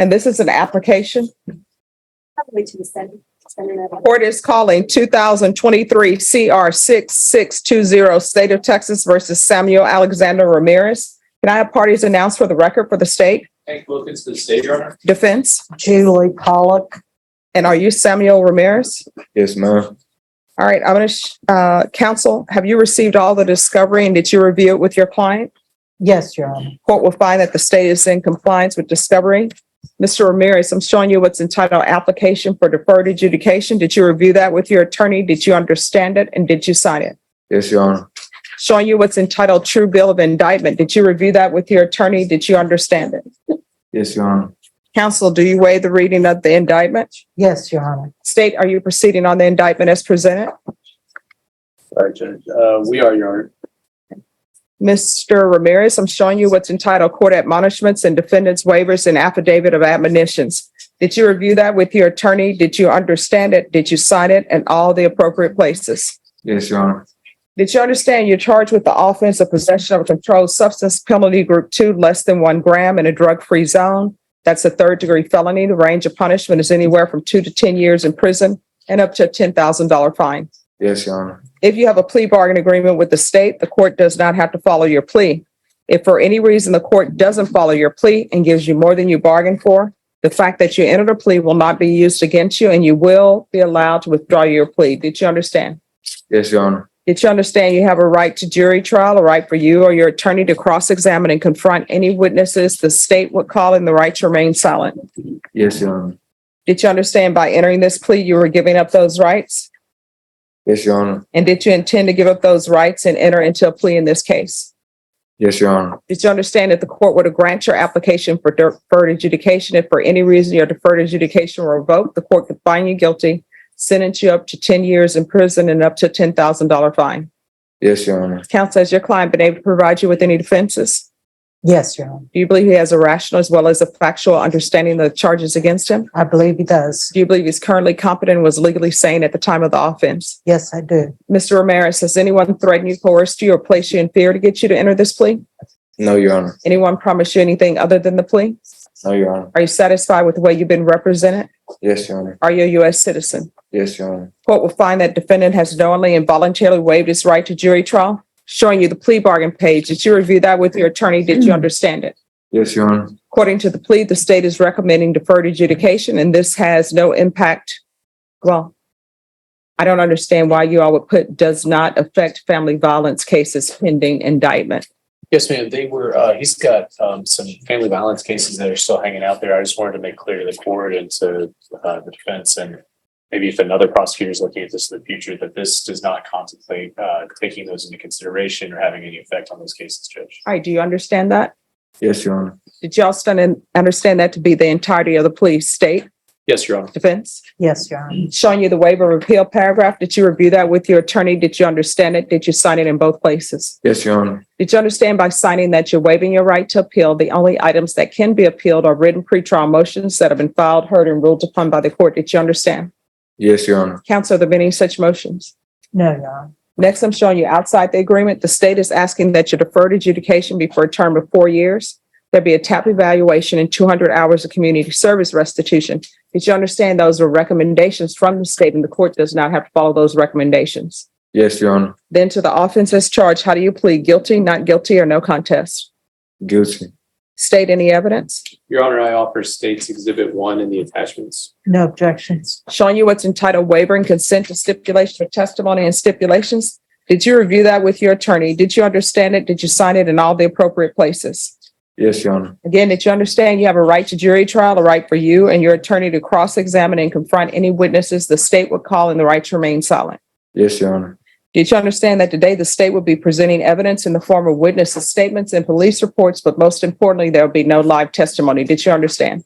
And this is an application. Probably to the Senate. Court is calling 2023 CR 6620 State of Texas versus Samuel Alexander Ramirez. Can I have parties announced for the record for the state? Hank Wilkins to the state, Your Honor. Defense. Julie Pollock. And are you Samuel Ramirez? Yes, ma'am. All right, I'm going to, counsel, have you received all the discovery and did you review it with your client? Yes, Your Honor. Court will find that the state is in compliance with discovery. Mr. Ramirez, I'm showing you what's entitled application for deferred adjudication. Did you review that with your attorney? Did you understand it? And did you sign it? Yes, Your Honor. Showing you what's entitled true bill of indictment. Did you review that with your attorney? Did you understand it? Yes, Your Honor. Counsel, do you waive the reading of the indictment? Yes, Your Honor. State, are you proceeding on the indictment as presented? Sorry, Judge. We are, Your Honor. Mr. Ramirez, I'm showing you what's entitled court admonishments and defendant's waivers and affidavit of admonitions. Did you review that with your attorney? Did you understand it? Did you sign it in all the appropriate places? Yes, Your Honor. Did you understand you're charged with the offense of possession of a controlled substance, penalty group 2, less than 1 gram in a drug-free zone? That's a third-degree felony. The range of punishment is anywhere from 2 to 10 years in prison and up to a $10,000 fine. Yes, Your Honor. If you have a plea bargain agreement with the state, the court does not have to follow your plea. If for any reason the court doesn't follow your plea and gives you more than you bargained for, the fact that you entered a plea will not be used against you and you will be allowed to withdraw your plea. Did you understand? Yes, Your Honor. Did you understand you have a right to jury trial, a right for you or your attorney to cross-examine and confront any witnesses the state would call in the right to remain silent? Yes, Your Honor. Did you understand by entering this plea you were giving up those rights? Yes, Your Honor. And did you intend to give up those rights and enter into a plea in this case? Yes, Your Honor. Did you understand that the court were to grant your application for deferred adjudication? If for any reason your deferred adjudication were revoked, the court could find you guilty, sentence you up to 10 years in prison and up to a $10,000 fine. Yes, Your Honor. Counsel, has your client been able to provide you with any defenses? Yes, Your Honor. Do you believe he has a rational as well as a factual understanding of the charges against him? I believe he does. Do you believe he's currently competent and was legally sane at the time of the offense? Yes, I do. Mr. Ramirez, has anyone threatened you, coerced you, or placed you in fear to get you to enter this plea? No, Your Honor. Anyone promised you anything other than the plea? No, Your Honor. Are you satisfied with the way you've been represented? Yes, Your Honor. Are you a U.S. citizen? Yes, Your Honor. Court will find that defendant has knowingly and voluntarily waived his right to jury trial. Showing you the plea bargain page. Did you review that with your attorney? Did you understand it? Yes, Your Honor. According to the plea, the state is recommending deferred adjudication, and this has no impact. Well, I don't understand why you all would put does not affect family violence cases pending indictment. Yes, ma'am. They were, he's got some family violence cases that are still hanging out there. I just wanted to make clear to the court and to the defense, and maybe if another prosecutor is looking at this in the future, that this does not contemplate taking those into consideration or having any effect on those cases, Judge. All right, do you understand that? Yes, Your Honor. Did y'all understand that to be the entirety of the plea? State, Yes, Your Honor. defense? Yes, Your Honor. Showing you the waiver of appeal paragraph. Did you review that with your attorney? Did you understand it? Did you sign it in both places? Yes, Your Honor. Did you understand by signing that you're waiving your right to appeal? The only items that can be appealed are written pretrial motions that have been filed, heard, and ruled upon by the court. Did you understand? Yes, Your Honor. Counsel, are there been any such motions? No, Your Honor. Next, I'm showing you outside the agreement. The state is asking that your deferred adjudication be for a term of 4 years. There'd be a TAP evaluation and 200 hours of community service restitution. Did you understand those are recommendations from the state and the court does not have to follow those recommendations? Yes, Your Honor. Then to the offense as charged, how do you plead? Guilty, not guilty, or no contest? Guilty. State any evidence? Your Honor, I offer State's Exhibit 1 in the attachments. No objections. Showing you what's entitled waiver and consent to stipulation of testimony and stipulations. Did you review that with your attorney? Did you understand it? Did you sign it in all the appropriate places? Yes, Your Honor. Again, did you understand you have a right to jury trial, a right for you and your attorney to cross-examine and confront any witnesses the state would call in the right to remain silent? Yes, Your Honor. Did you understand that today the state would be presenting evidence in the form of witnesses' statements and police reports, but most importantly, there will be no live testimony? Did you understand?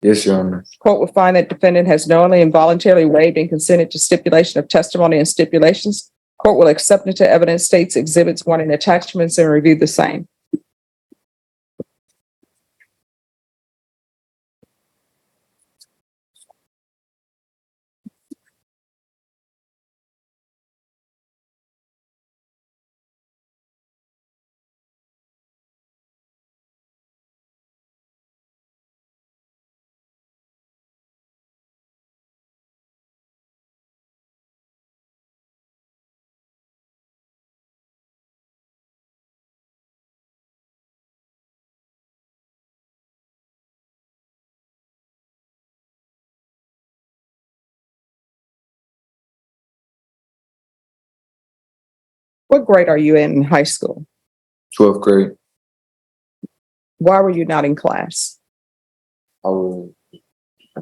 Yes, Your Honor. Court will find that defendant has knowingly and voluntarily waived and consented to stipulation of testimony and stipulations. Court will accept into evidence State's Exhibits 1 and attachments and review the same. What grade are you in high school? 12th grade. Why were you not in class? I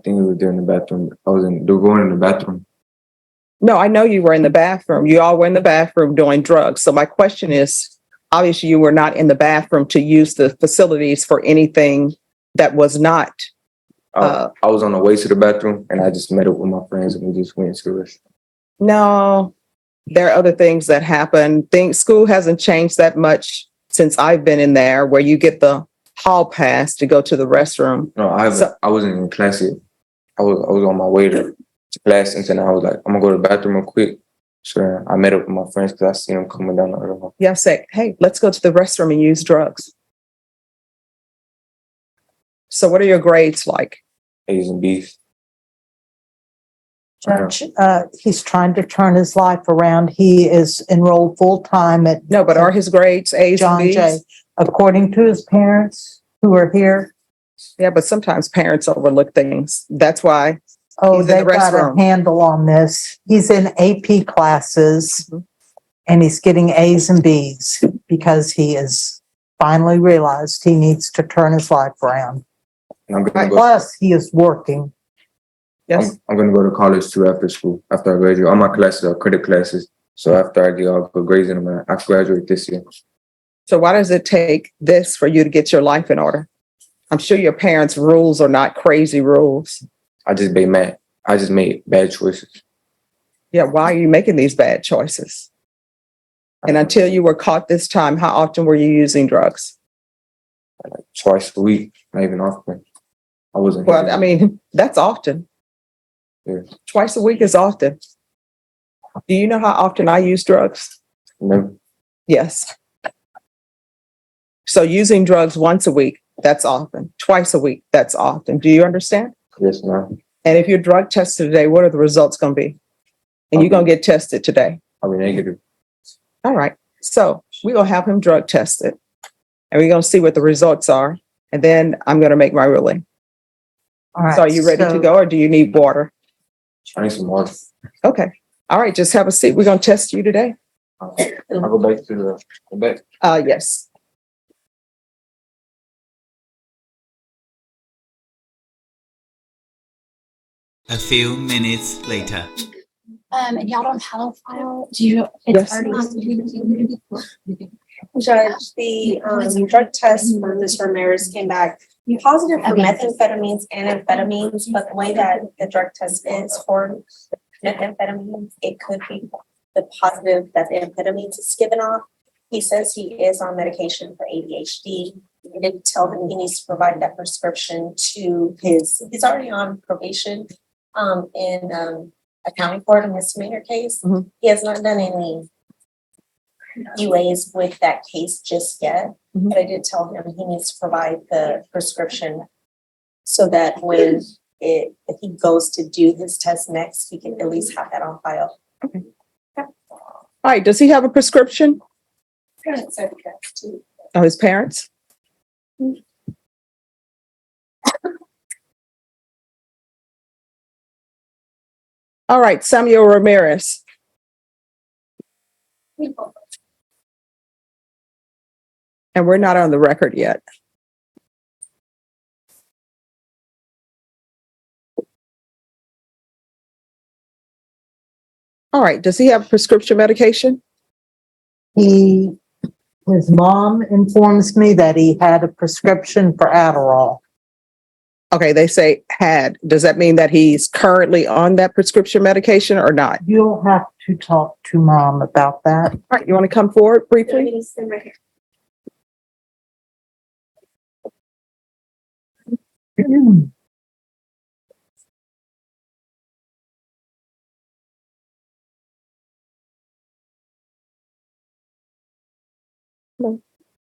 think we were there in the bathroom. They were going in the bathroom. No, I know you were in the bathroom. You all were in the bathroom doing drugs. So my question is, obviously you were not in the bathroom to use the facilities for anything that was not. I was on the way to the bathroom and I just met up with my friends and we just went to the restaurant. No, there are other things that happen. School hasn't changed that much since I've been in there, where you get the hall pass to go to the restroom. No, I haven't. I wasn't in class yet. I was on my way to class, and then I was like, I'm gonna go to the bathroom real quick. So I met up with my friends because I seen them coming down the other hall. Yeah, say, hey, let's go to the restroom and use drugs. So what are your grades like? A's and B's. Judge, he's trying to turn his life around. He is enrolled full-time at No, but are his grades A's and John B's? Jay. According to his parents who are here, Yeah, but sometimes parents overlook things. That's why. oh, He's in the they've got a restroom. handle on this. He's in AP classes Mhm. and he's getting A's and B's because he has finally realized he needs to turn his life around. And I'm gonna go. Plus, he is working. Yes. I'm gonna go to college too after school. After I graduate, all my classes are credit classes. So after I get all good grades in them, I graduate this year. So why does it take this for you to get your life in order? I'm sure your parents' rules are not crazy rules. I just made mad. I just made bad choices. Yeah, why are you making these bad choices? And until you were caught this time, how often were you using drugs? Like twice a week, not even often. I wasn't. Well, I mean, that's often. Yeah. Twice a week is often. Do you know how often I use drugs? Never. Yes. So using drugs once a week, that's often. Twice a week, that's often. Do you understand? Yes, ma'am. And if you're drug tested today, what are the results going to be? And you're going to get tested today. I'll be negative. All right. So we're going to have him drug tested and we're going to see what the results are. And then I'm going to make my ruling. All right. So are you ready to go or do you need water? I need some water. Okay. All right. Just have a seat. We're going to test you today. I'll go back to the back. Yes. A few minutes later. And y'all don't have a file? Do you? Yes. Judge, the drug test for Ms. Ramirez came back positive for methamphetamines and amphetamines, but the way that the drug test is for methamphetamines, it could be the positive that the amphetamines is given off. He says he is on medication for ADHD. We did tell him he needs to provide that prescription to he's already on probation in accounting for a misdemeanor case. Mhm. He has not done any UAs with that case just yet, but I did tell him he needs to provide the prescription so that when if he goes to do his test next, he can at least have that on file. All right. Does he have a prescription of his parents? All right. Samuel Ramirez. And we're not on the record yet. All right. Does he have prescription medication? His mom informs me that he had a prescription for Adderall. Okay. They say had. Does that mean that he's currently on that prescription medication or not? You'll have to talk to mom about that. All right. You want to come forward briefly?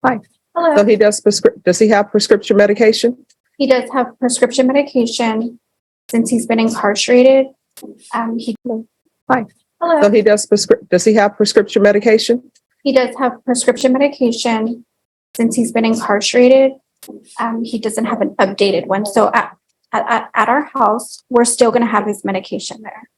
Hi. Hello. So he does he have prescription medication? He does have prescription medication since he's been incarcerated. Hi. Hello. So he does he have prescription medication? He does have prescription medication since he's been incarcerated. He doesn't have an updated one. So at our house, we're still going to have his medication there.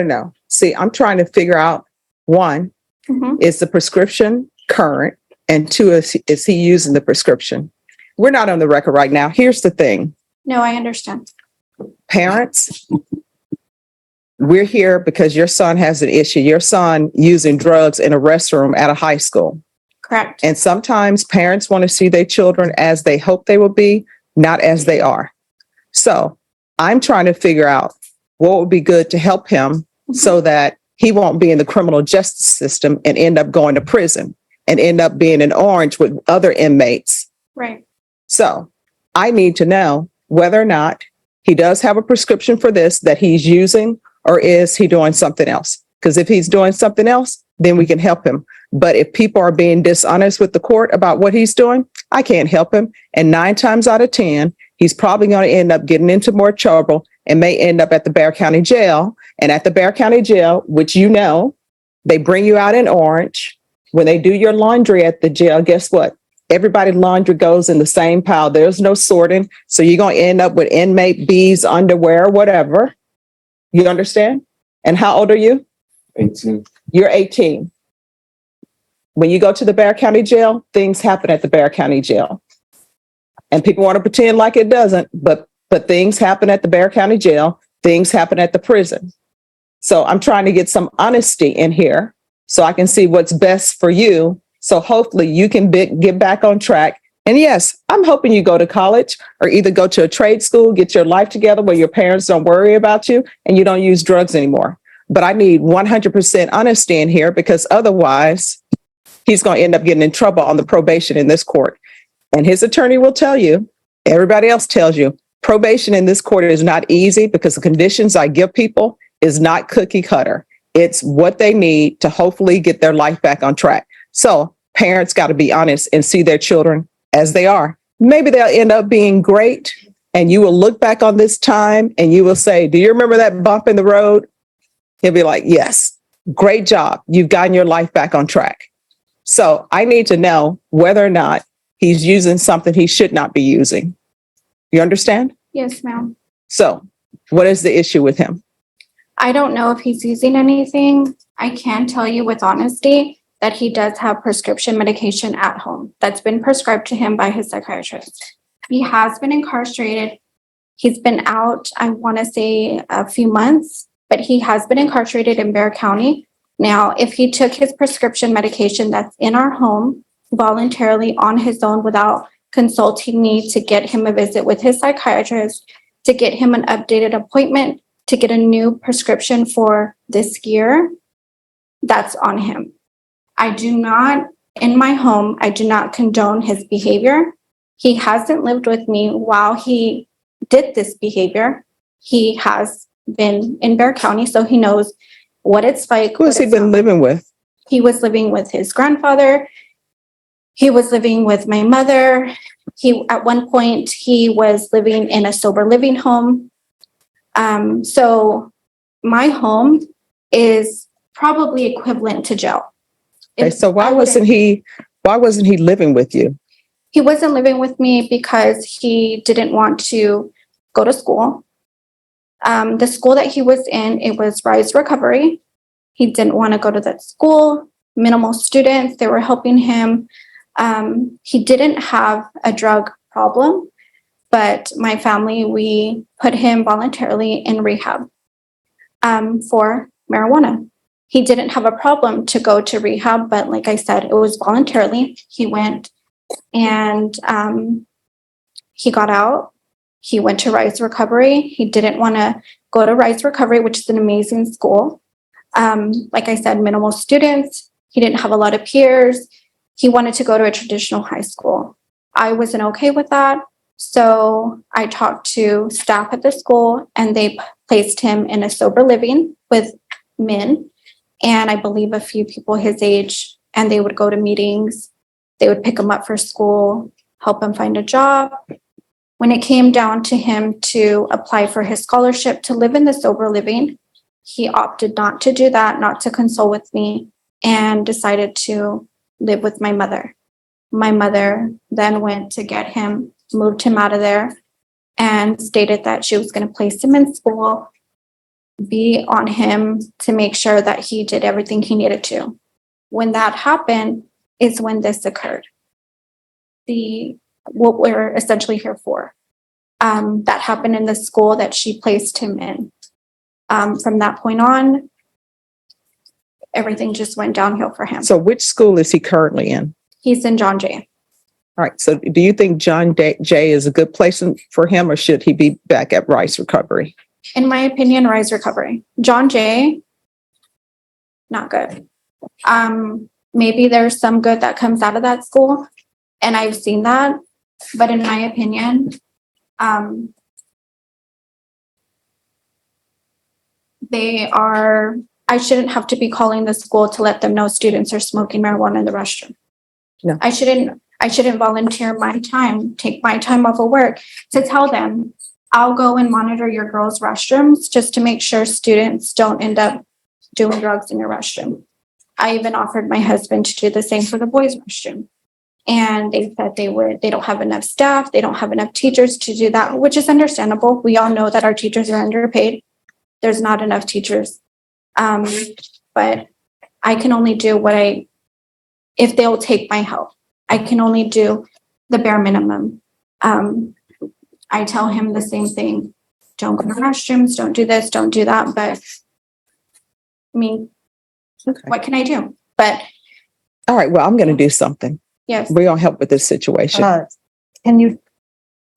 No. See, I'm trying to figure out one, Mhm. Is the prescription current? And two, is he using the prescription? We're not on the record right now. Here's the thing. No, I understand. Parents, we're here because your son has an issue. Your son using drugs in a restroom at a high school. Correct. And sometimes parents want to see their children as they hope they will be, not as they are. So I'm trying to figure out what would be good to help him so that he won't be in the criminal justice system and end up going to prison and end up being an orange with other inmates. Right. So I need to know whether or not he does have a prescription for this that he's using, or is he doing something else? Because if he's doing something else, then we can help him. But if people are being dishonest with the court about what he's doing, I can't help him. And 9 times out of 10, he's probably going to end up getting into more trouble and may end up at the Bexar County Jail. And at the Bexar County Jail, which you know, they bring you out in orange. When they do your laundry at the jail, guess what? Everybody's laundry goes in the same pile. There's no sorting. So you're going to end up with inmate B's underwear, whatever. You understand? And how old are you? 18. You're 18. When you go to the Bexar County Jail, things happen at the Bexar County Jail. And people want to pretend like it doesn't, but things happen at the Bexar County Jail. Things happen at the prison. So I'm trying to get some honesty in here so I can see what's best for you. So hopefully you can get back on track. And yes, I'm hoping you go to college or either go to a trade school, get your life together where your parents don't worry about you and you don't use drugs anymore. But I need 100% honesty in here because otherwise he's going to end up getting in trouble on the probation in this court. And his attorney will tell you, everybody else tells you, probation in this court is not easy because the conditions I give people is not cookie cutter. It's what they need to hopefully get their life back on track. So parents got to be honest and see their children as they are. Maybe they'll end up being great and you will look back on this time and you will say, do you remember that bump in the road? He'll be like, yes, great job. You've gotten your life back on track. So I need to know whether or not he's using something he should not be using. You understand? Yes, ma'am. So what is the issue with him? I don't know if he's using anything. I can tell you with honesty that he does have prescription medication at home that's been prescribed to him by his psychiatrist. He has been incarcerated. He's been out, I want to say a few months, but he has been incarcerated in Bexar County. Now, if he took his prescription medication that's in our home voluntarily on his own without consulting me to get him a visit with his psychiatrist, to get him an updated appointment, to get a new prescription for this year, that's on him. I do not, in my home, I do not condone his behavior. He hasn't lived with me while he did this behavior. He has been in Bexar County, so he knows what it's like. Who has he been living with? He was living with his grandfather. He was living with my mother. At one point, he was living in a sober living home. So my home is probably equivalent to jail. Okay, so why wasn't he living with you? He wasn't living with me because he didn't want to go to school. The school that he was in, it was Rise Recovery. He didn't want to go to that school. Minimal students, they were helping him. He didn't have a drug problem, but my family, we put him voluntarily in rehab for marijuana. He didn't have a problem to go to rehab, but like I said, it was voluntarily. He went and he got out. He went to Rise Recovery. He didn't want to go to Rise Recovery, which is an amazing school. Like I said, minimal students. He didn't have a lot of peers. He wanted to go to a traditional high school. I wasn't okay with that. So I talked to staff at the school and they placed him in a sober living with men. And I believe a few people his age, and they would go to meetings. They would pick him up for school, help him find a job. When it came down to him to apply for his scholarship to live in the sober living, he opted not to do that, not to consult with me, and decided to live with my mother. My mother then went to get him, moved him out of there, and stated that she was going to place him in school, be on him to make sure that he did everything he needed to. When that happened is when this occurred. What we're essentially here for. That happened in the school that she placed him in. From that point on, everything just went downhill for him. So which school is he currently in? He's in John Jay. All right. So do you think John Jay is a good place for him, or should he be back at Rice Recovery? In my opinion, Rise Recovery. John Jay, not good. Maybe there's some good that comes out of that school, and I've seen that. But in my opinion, I shouldn't have to be calling the school to let them know students are smoking marijuana in the restroom. No. I shouldn't volunteer my time, take my time off of work to tell them, I'll go and monitor your girls' restrooms just to make sure students don't end up doing drugs in your restroom. I even offered my husband to do the same for the boys' restroom. And they said they don't have enough staff, they don't have enough teachers to do that, which is understandable. We all know that our teachers are underpaid. There's not enough teachers. But I can only do if they'll take my help, I can only do the bare minimum. I tell him the same thing. Don't go to restrooms, don't do this, don't do that. But I mean, Okay. what can I do? But All right. Well, I'm going to do something. yes, We're going to help with this situation. Can you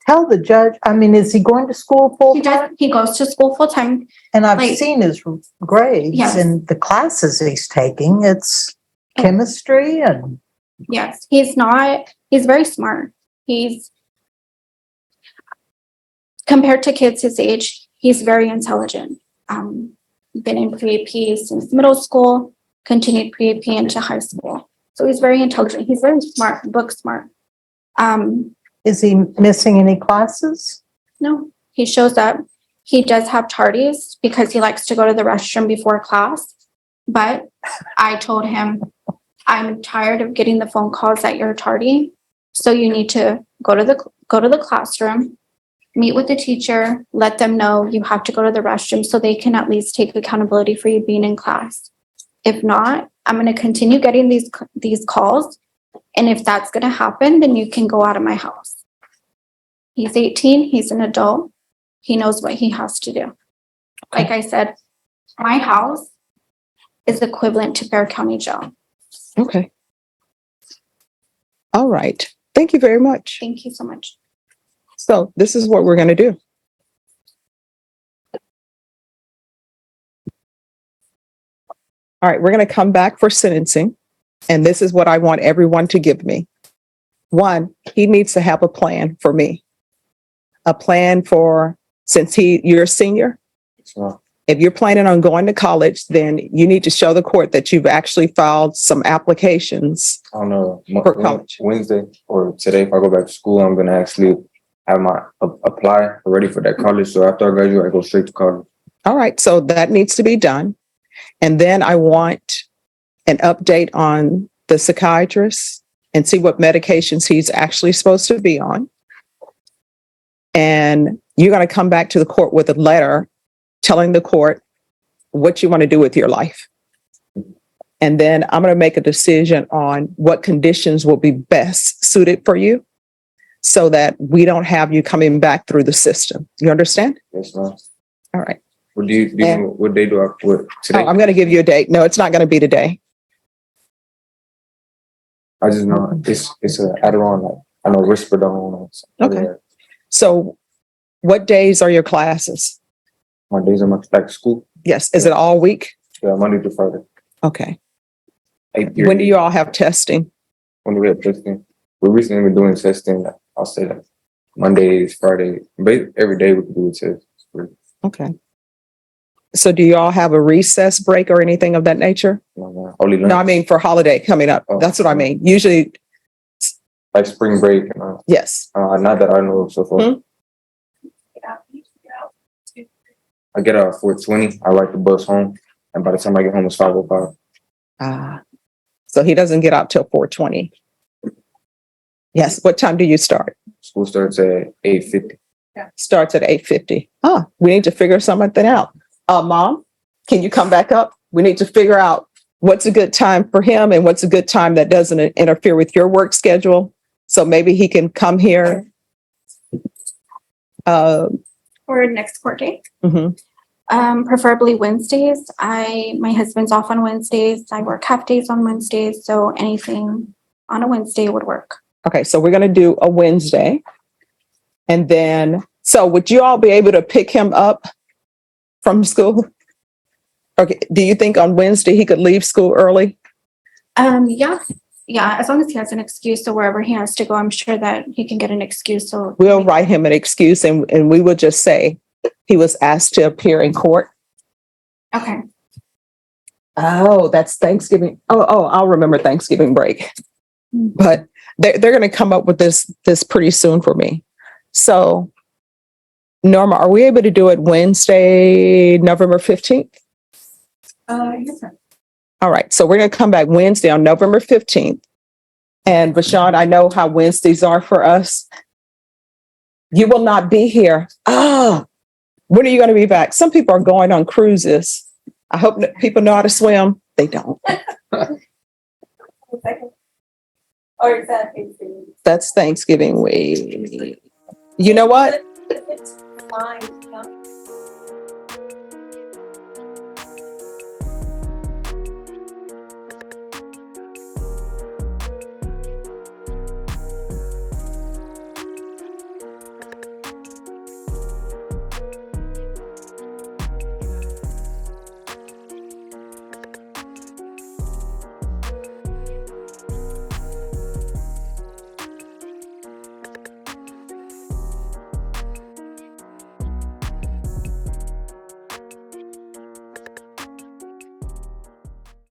tell the judge, I mean, is he going to school full he time? does. He goes to school full time. And I've like- seen his grades Yes. and the classes he's taking. It's chemistry and Yes, he's very smart. He's compared to kids his age, he's very intelligent. Been in pre-AP since middle school, continued pre-AP into high school. So he's very intelligent. He's very smart, book smart. is he missing any classes? No, he shows up. He does have tardies because he likes to go to the restroom before class. But I told him, I'm tired of getting the phone calls that you're tardy. So you need to go to the classroom, meet with the teacher, let them know you have to go to the restroom so they can at least take accountability for you being in class. If not, I'm going to continue getting these calls. And if that's going to happen, then you can go out of my house. He's 18. He's an adult. He knows what he has to do. Like I said, my house is equivalent to Bear County Jail. Okay. All right. Thank you very much. Thank you so much. So this is what we're going to do. All right, we're going to come back for sentencing. And this is what I want everyone to give me. One, he needs to have a plan for me. A plan since you're a senior, So, if you're planning on going to college, then you need to show the court that you've actually filed some applications. I don't know, For college. Wednesday or today, if I go back to school, I'm gonna actually have my apply ready for that college. So after I graduate, I go straight to college. All right, so that needs to be done. And then I want an update on the psychiatrist and see what medications he's actually supposed to be on. And you're going to come back to the court with a letter telling the court what you want to do with your life. And then I'm going to make a decision on what conditions will be best suited for you so that we don't have you coming back through the system. You understand? Yes, ma'am. All right. What do you what day do I put today? Oh, I'm going to give you a date. No, it's not going to be today. I just know it's a Adderall, like I know Risperidone. Okay. So what days are your classes? My days are back to school. Yes. Is it all week? Yeah, Monday to Friday. Okay. 8 period. When do you all have testing? When do we have testing? We recently been doing testing. I'll say that Mondays, Friday, every day we can do a test. Okay. So do you all have a recess break or anything of that nature? Only lunch, No, I mean for holiday coming up. Oh. That's what I mean. Usually, like spring break. yes. Not that I know of so far. Hmm? I get out at 4:20. I ride the bus home, and by the time I get home, it's 5:05. So he doesn't get out till 4:20. Yes. What time do you start? School starts at 8:50. Starts at 8:50. We need to figure something out. Mom, can you come back up? We need to figure out what's a good time for him and what's a good time that doesn't interfere with your work schedule. So maybe he can come here. For next court date. Mhm. Preferably Wednesdays. My husband's off on Wednesdays. I work half days on Wednesdays, so anything on a Wednesday would work. Okay, so we're gonna do a Wednesday. And then, so would you all be able to pick him up from school? Okay, do you think on Wednesday he could leave school early? Yeah, as long as he has an excuse, so wherever he has to go, I'm sure that he can get an excuse, so. We'll write him an excuse and we will just say he was asked to appear in court. Okay, Oh, that's Thanksgiving. Oh, I'll remember Thanksgiving break. But they're going to come up with this pretty soon for me. So, Norma, are we able to do it Wednesday, November 15th? yes, sir. All right. So we're going to come back Wednesday on November 15th. And Bashan, I know how Wednesdays are for us. You will not be here. When are you going to be back? Some people are going on cruises. I hope that people know how to swim. They don't. Or is that Thanksgiving? That's Thanksgiving week. You know what? Fine.